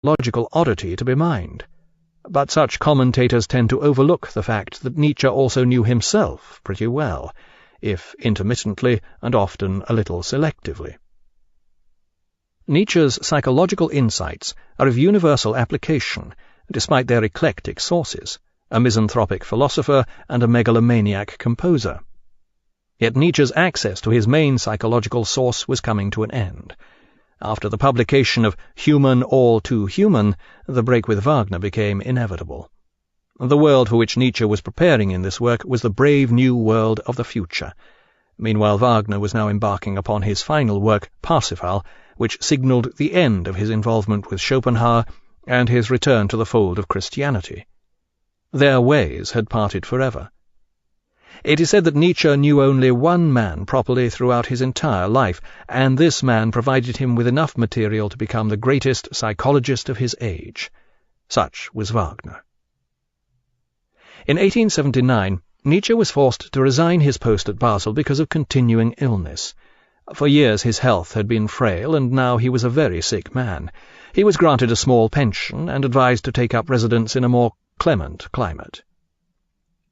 logical oddity to be mined. But such commentators tend to overlook the fact that Nietzsche also knew himself pretty well, if intermittently and often a little selectively. Nietzsche's psychological insights are of universal application, despite their eclectic sources, a misanthropic philosopher and a megalomaniac composer. Yet Nietzsche's access to his main psychological source was coming to an end. After the publication of Human All Too Human, the break with Wagner became inevitable. The world for which Nietzsche was preparing in this work was the brave new world of the future. Meanwhile, Wagner was now embarking upon his final work, Parsifal, which signalled the end of his involvement with Schopenhauer and his return to the fold of Christianity. Their ways had parted forever. It is said that Nietzsche knew only one man properly throughout his entire life, and this man provided him with enough material to become the greatest psychologist of his age. Such was Wagner. In 1879, Nietzsche was forced to resign his post at Basel because of continuing illness. For years his health had been frail, and now he was a very sick man. He was granted a small pension and advised to take up residence in a more clement climate.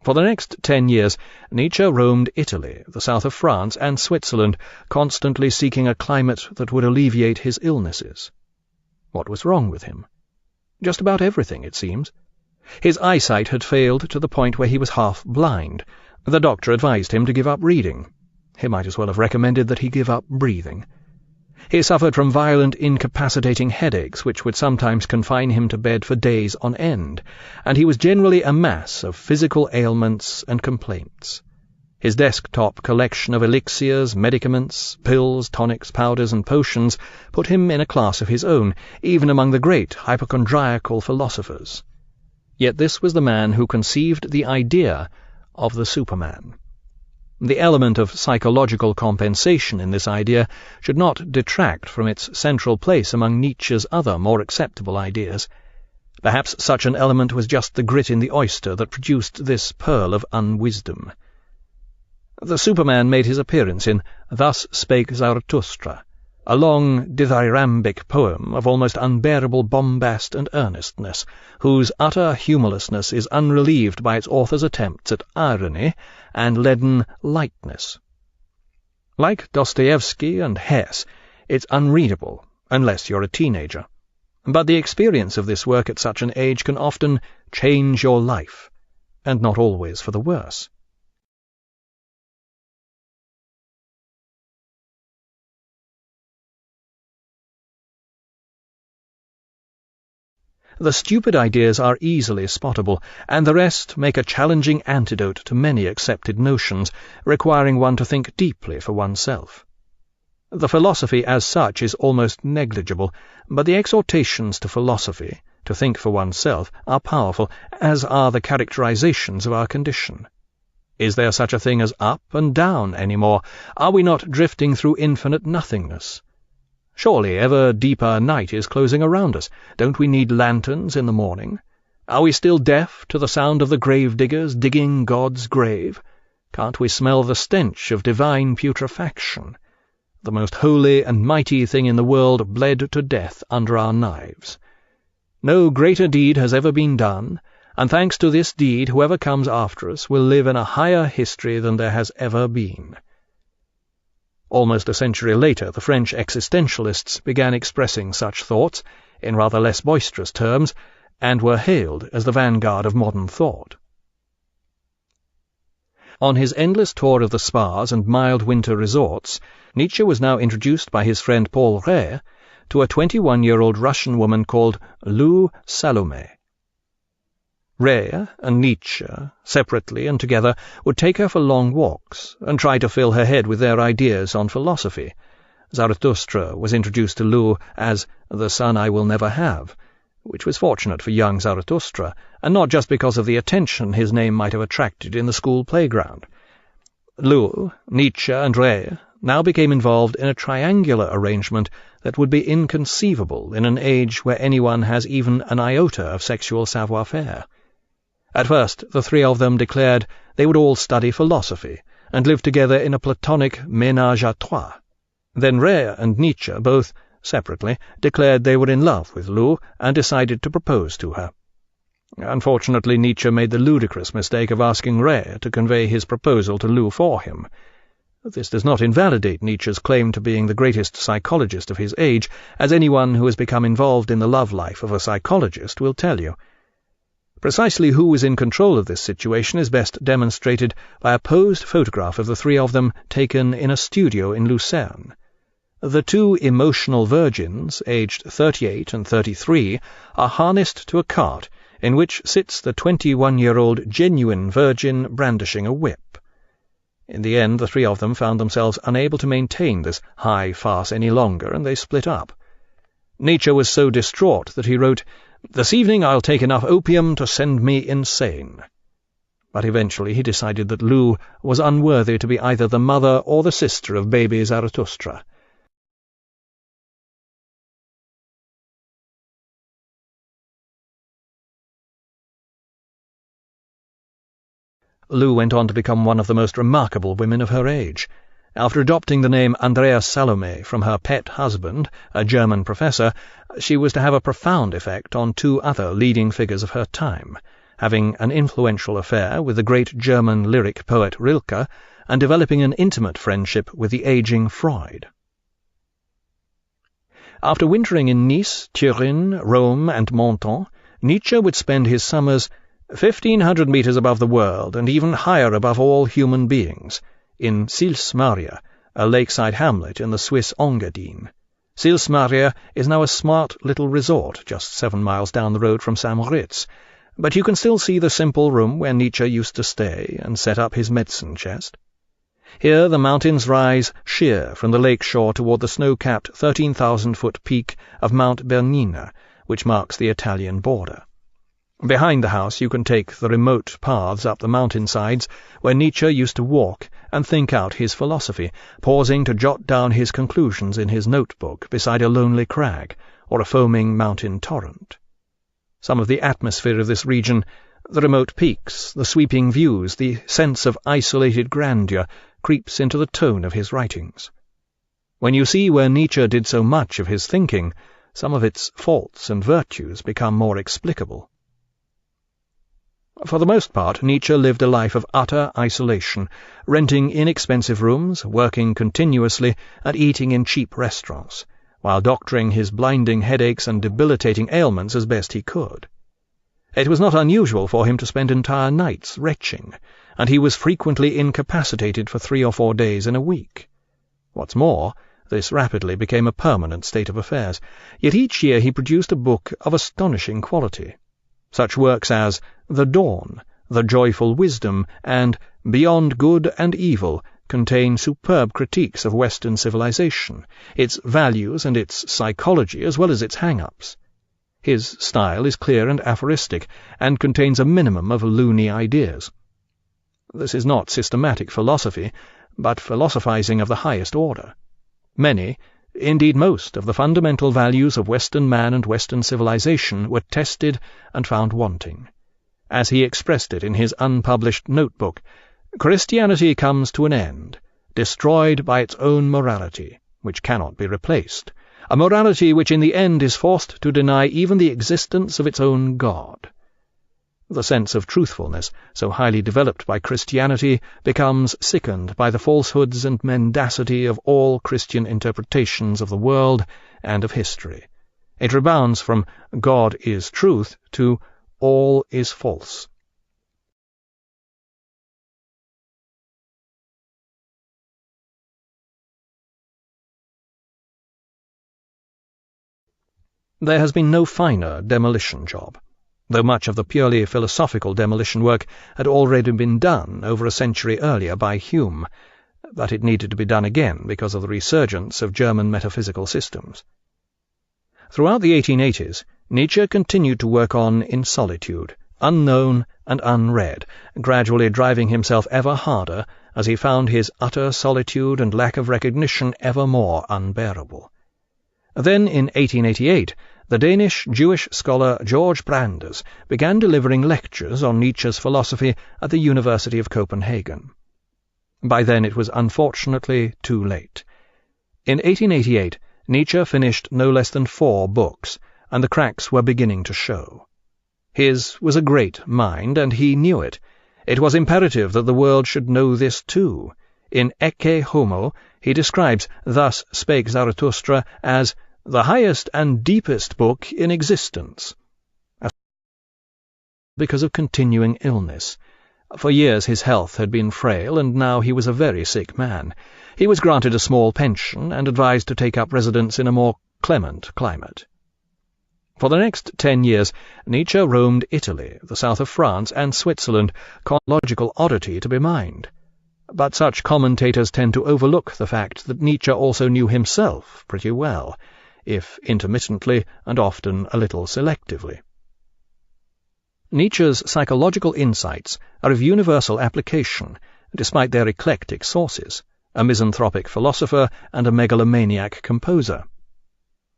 For the next 10 years, Nietzsche roamed Italy, the south of France, and Switzerland, constantly seeking a climate that would alleviate his illnesses. What was wrong with him? Just about everything, it seems. His eyesight had failed to the point where he was half blind. The doctor advised him to give up reading. He might as well have recommended that he give up breathing. He suffered from violent, incapacitating headaches, which would sometimes confine him to bed for days on end, and he was generally a mass of physical ailments and complaints. His desktop collection of elixirs, medicaments, pills, tonics, powders, and potions put him in a class of his own, even among the great hypochondriacal philosophers. Yet this was the man who conceived the idea of the Superman. The element of psychological compensation in this idea should not detract from its central place among Nietzsche's other more acceptable ideas. Perhaps such an element was just the grit in the oyster that produced this pearl of unwisdom. The Superman made his appearance in Thus Spake Zarathustra, a long dithyrambic poem of almost unbearable bombast and earnestness, whose utter humorlessness is unrelieved by its author's attempts at irony and leaden lightness. Like Dostoevsky and Hess, it's unreadable, unless you're a teenager. But the experience of this work at such an age can often change your life, and not always for the worse. The stupid ideas are easily spottable, and the rest make a challenging antidote to many accepted notions, requiring one to think deeply for oneself. The philosophy as such is almost negligible, but the exhortations to philosophy, to think for oneself, are powerful, as are the characterizations of our condition. Is there such a thing as up and down any more? Are we not drifting through infinite nothingness? Surely ever deeper night is closing around us. Don't we need lanterns in the morning? Are we still deaf to the sound of the grave-diggers digging God's grave? Can't we smell the stench of divine putrefaction? The most holy and mighty thing in the world bled to death under our knives. No greater deed has ever been done, and thanks to this deed whoever comes after us will live in a higher history than there has ever been. Almost a century later, the French existentialists began expressing such thoughts, in rather less boisterous terms, and were hailed as the vanguard of modern thought. On his endless tour of the spas and mild winter resorts, Nietzsche was now introduced by his friend Paul Rée to a 21-year-old Russian woman called Lou Salome. Rée and Nietzsche, separately and together, would take her for long walks and try to fill her head with their ideas on philosophy. Zarathustra was introduced to Lou as the son I will never have, which was fortunate for young Zarathustra, and not just because of the attention his name might have attracted in the school playground. Lou, Nietzsche, and Rée now became involved in a triangular arrangement that would be inconceivable in an age where anyone has even an iota of sexual savoir-faire. At first, the three of them declared they would all study philosophy and live together in a platonic ménage à trois. Then Rée and Nietzsche both separately, declared they were in love with Lou and decided to propose to her. Unfortunately, Nietzsche made the ludicrous mistake of asking Ray to convey his proposal to Lou for him. This does not invalidate Nietzsche's claim to being the greatest psychologist of his age, as anyone who has become involved in the love life of a psychologist will tell you. Precisely who was in control of this situation is best demonstrated by a posed photograph of the three of them taken in a studio in Lucerne. The two emotional virgins, aged 38 and 33, are harnessed to a cart in which sits the 21-year-old genuine virgin brandishing a whip. In the end, the three of them found themselves unable to maintain this high farce any longer, and they split up. Nietzsche was so distraught that he wrote, "This evening I'll take enough opium to send me insane." But eventually he decided that Lou was unworthy to be either the mother or the sister of baby Zarathustra. Lou went on to become one of the most remarkable women of her age. After adopting the name Andreas Salome from her pet husband, a German professor, she was to have a profound effect on two other leading figures of her time, having an influential affair with the great German lyric poet Rilke, and developing an intimate friendship with the aging Freud. After wintering in Nice, Turin, Rome, and Menton, Nietzsche would spend his summers 1,500 meters above the world, and even higher above all human beings, in Sils Maria, a lakeside hamlet in the Swiss Engadine. Sils Maria is now a smart little resort just 7 miles down the road from St. Moritz, but you can still see the simple room where Nietzsche used to stay and set up his medicine chest. Here the mountains rise sheer from the lake shore toward the snow-capped 13,000-foot peak of Mount Bernina, which marks the Italian border. Behind the house you can take the remote paths up the mountainsides where Nietzsche used to walk and think out his philosophy, pausing to jot down his conclusions in his notebook beside a lonely crag or a foaming mountain torrent. Some of the atmosphere of this region, the remote peaks, the sweeping views, the sense of isolated grandeur, creeps into the tone of his writings. When you see where Nietzsche did so much of his thinking, some of its faults and virtues become more explicable. For the most part, Nietzsche lived a life of utter isolation, renting inexpensive rooms, working continuously, and eating in cheap restaurants, while doctoring his blinding headaches and debilitating ailments as best he could. It was not unusual for him to spend entire nights retching, and he was frequently incapacitated for 3 or 4 days in a week. What's more, this rapidly became a permanent state of affairs, yet each year he produced a book of astonishing quality. Such works as The Dawn, The Joyful Wisdom, and Beyond Good and Evil contain superb critiques of Western civilization, its values and its psychology as well as its hang-ups. His style is clear and aphoristic, and contains a minimum of loony ideas. This is not systematic philosophy, but philosophizing of the highest order. Many, indeed most, of the fundamental values of Western man and Western civilization were tested and found wanting. As he expressed it in his unpublished notebook, Christianity comes to an end, destroyed by its own morality, which cannot be replaced, a morality which in the end is forced to deny even the existence of its own God. The sense of truthfulness, so highly developed by Christianity, becomes sickened by the falsehoods and mendacity of all Christian interpretations of the world and of history. It rebounds from God is truth to all is false. There has been no finer demolition job, though much of the purely philosophical demolition work had already been done over a century earlier by Hume, but it needed to be done again because of the resurgence of German metaphysical systems. Throughout the 1880s, Nietzsche continued to work on in solitude, unknown and unread, gradually driving himself ever harder as he found his utter solitude and lack of recognition ever more unbearable. Then, in 1888, the Danish Jewish scholar George Brandes began delivering lectures on Nietzsche's philosophy at the University of Copenhagen. By then it was unfortunately too late. In 1888, Nietzsche finished no less than 4 books, and the cracks were beginning to show. His was a great mind, and he knew it. It was imperative that the world should know this too. In Ecce Homo, he describes Thus Spake Zarathustra as the highest and deepest book in existence. Because of continuing illness. For years his health had been frail, and now he was a very sick man. He was granted a small pension and advised to take up residence in a more clement climate. For the next 10 years, Nietzsche roamed Italy, the south of France, and Switzerland, chronological oddity to be mined. But such commentators tend to overlook the fact that Nietzsche also knew himself pretty well, if intermittently and often a little selectively. Nietzsche's psychological insights are of universal application, despite their eclectic sources, a misanthropic philosopher and a megalomaniac composer.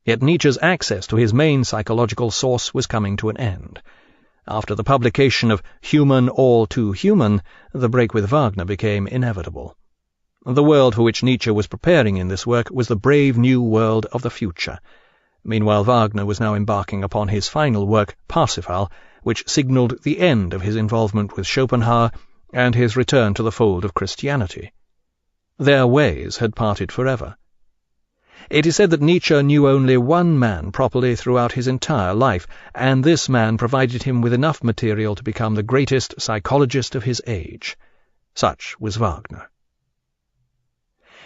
Yet Nietzsche's access to his main psychological source was coming to an end. After the publication of Human, All Too Human, the break with Wagner became inevitable. The world for which Nietzsche was preparing in this work was the brave new world of the future. Meanwhile, Wagner was now embarking upon his final work, Parsifal, which signalled the end of his involvement with Schopenhauer and his return to the fold of Christianity. Their ways had parted forever. It is said that Nietzsche knew only one man properly throughout his entire life, and this man provided him with enough material to become the greatest psychologist of his age. Such was Wagner.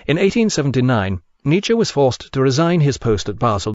In 1879, Nietzsche was forced to resign his post at Basel